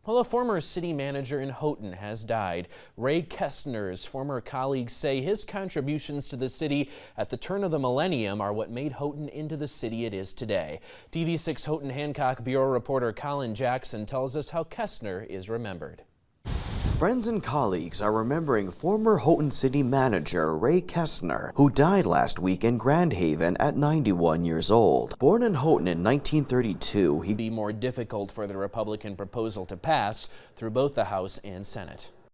Well, a former city manager in Houghton has died. Ray Kestner's former colleagues say his contributions to the city at the turn of the millennium are what made Houghton into the city it is today. TV6 Houghton Hancock Bureau reporter Colin Jackson tells us how Kestner is remembered. Friends and colleagues are remembering former Houghton City Manager Ray Kestner, who died last week in Grand Haven at 91 years old. Born in Houghton in 1932, he'd be more difficult for the Republican proposal to pass through both the House and Senate.